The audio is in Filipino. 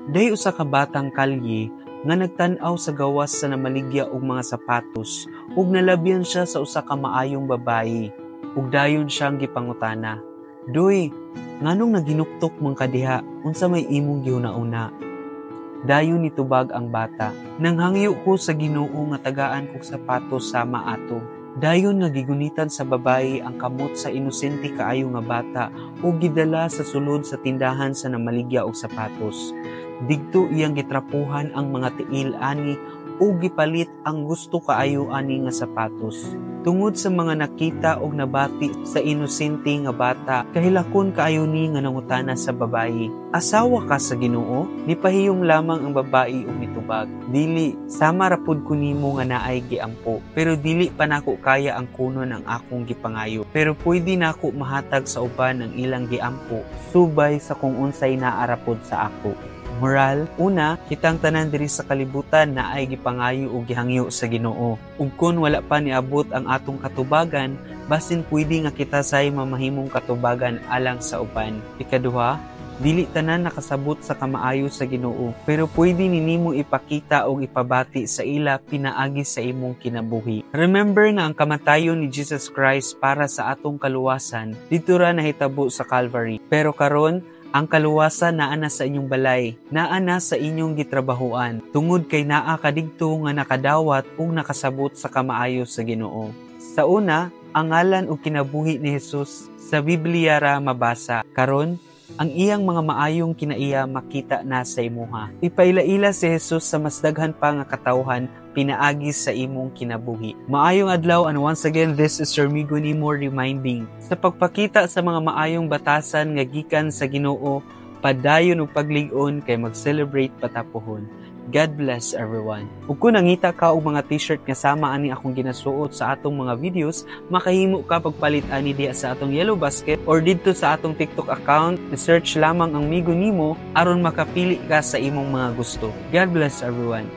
Dahi usa ka batang kalye nga nagtan-aw sa gawas sa namaligya og mga sapatos ug nalabyan siya sa usa ka maayong babayi ug dayon siyang gipangutana, "Doy, nganong naginuktok man ka diha? Unsa may imong gihuna-una?" Dayon nitubag ang bata, "Nanghangyo ko sa Ginoo nga tagaan kog sapatos sama ato." Dayon nga gigunitan sa babayi ang kamot sa inosente kaayo nga bata ug gidala sa sulod sa tindahan sa namaligya og sapatos. Digto iyang gitrapuhan ang mga tiil ani ug gipalit ang gusto kaayo ani nga sapatos. Tungod sa mga nakita og nabati sa inosente nga bata, kahilakon kaayo ni nga nangutana sa babayi, "Asawa ka sa Ginoo?" Nipahiyong lamang ang babayi ug nitubag, "Dili, sama ra pud ko nimo nga naay giampo, pero dili pa nako kaya ang kunon ang akong gipangayo. Pero pwede nako mahatag sa uban ang ilang giampo, subay sa kung unsay naara pod sa ako." Moral, una, kitang tanan diri sa kalibutan na ay gipangayo o gihangyo sa Ginoo. Ug kun wala pa niabot ang atong katubagan, basin pwede nga kita say mamahimong katubagan alang sa uban. Ikaduha, dili tanan nakasabot sa kamaayo sa Ginoo, pero pwede ninimo ipakita o ipabati sa ila pinaagi sa imong kinabuhi. Remember nga ang kamatayon ni Jesus Christ para sa atong kaluwasan dito ra nahitabo sa Calvary. Pero karon, ang kaluwasan naa na sa inyong balay, naa na sa inyong gitrabahuan, tungod kay naa kadigto nga nakadawat ug nakasabot sa kamaayo sa Ginoo. Sa una, ang ngalan ug kinabuhi ni Jesus sa Biblia ra mabasa. Karon, ang iyang mga maayong kinaiya makita na sa imuha. Ipaila-ila si Jesus sa mas daghan pa nga katawhan pinaagi sa imong kinabuhi. Maayong adlaw, and once again, this is Sir Migo Nimo reminding, sa pagpakita sa mga maayong batasan nga gikan sa Ginoo, padayon ug paglig-on kay mag-celebrate patapuhon. God bless everyone. Ug kung nangita ka og mga t-shirt nga sama ani akong ginasuot sa atong mga videos, makahimo ka pagpalit ani diha sa atong Yellow Basket or didto sa atong TikTok account. I-search lamang ang Migo Nimo aron makapili ka sa imong mga gusto. God bless everyone.